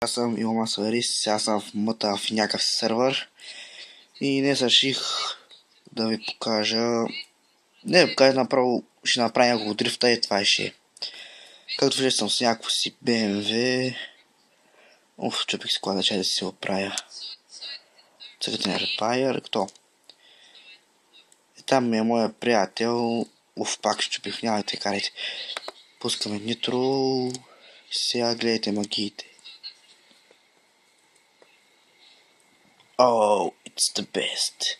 Аз съм Илма Саварис, сега съм в мъта в някакъв сервер и днес реших да ви покажа, не да покажа направо, ще направя няколко дрифта и това ще е. Както виждате съм с някакво си BMW. Чупих си колата, чай да си оправя. Цъкате на Repair, като там ми е моя приятел. Пак ще чупих, нямайте карайте. Пускаме нитро. Сега гледайте магиите. Oh, it's the best.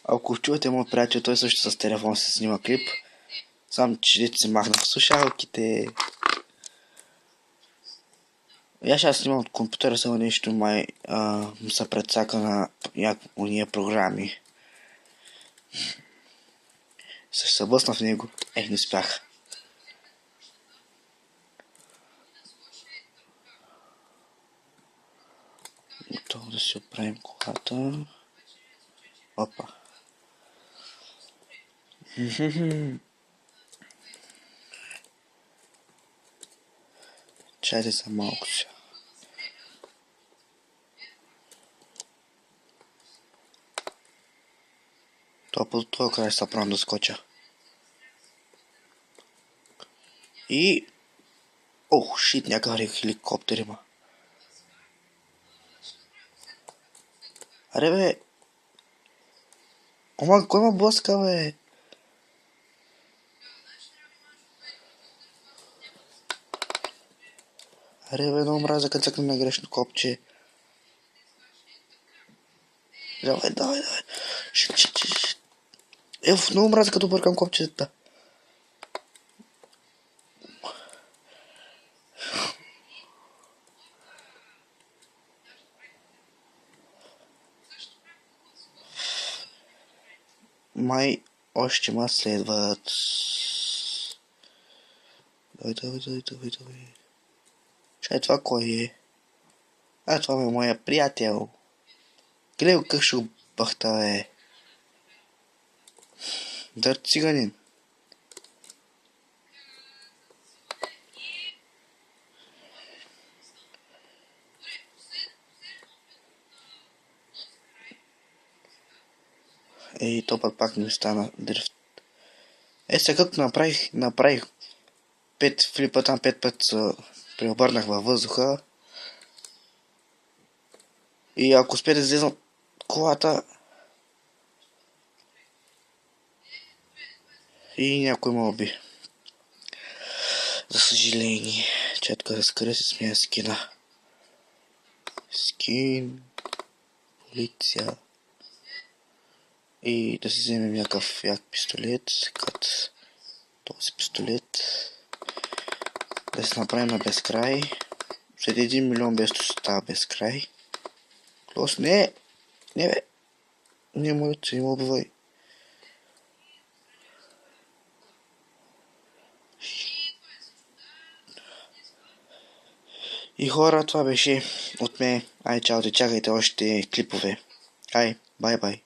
Ако чувате моят приятел, той също с телефон се снима клип. Сам че си махнах слушалките. Я ще снимам от компютъра, само нещо май се предсака на уния програми. Ще се бъсна в него. Не спях. Готово да си оправим колата. Опа. Чайте за малко сега. Това край ще правим да скоча. И... шит, някакъв хеликоптер има. Аре бе! Кой ма блъска бе? Аре бе, много мразя като цъкна на грешно копче. Давай. Шит. Много мразя като бъркам копчета. Май още ма следват. Давай. Чай, това кой е? Това е моя приятел. Гледай как ще го бахта, бе. Дърт циганин. То пак не стана дрифт. Сега както направих 5 флипа, там 5 път преобърнах във въздуха. И ако успея да излезам колата и някой ме уби. За съжаление. Четко да скъде се смея скина. Скин. Полиция. И да си вземем някакъв як пистолет. Като този пистолет. Да се направим на безкрай. След 1 милион бесто се става безкрай. Клос, не бе. Не моето, не ме убивай. И хора, това беше от мен. Чао, чакайте още клипове. Бай.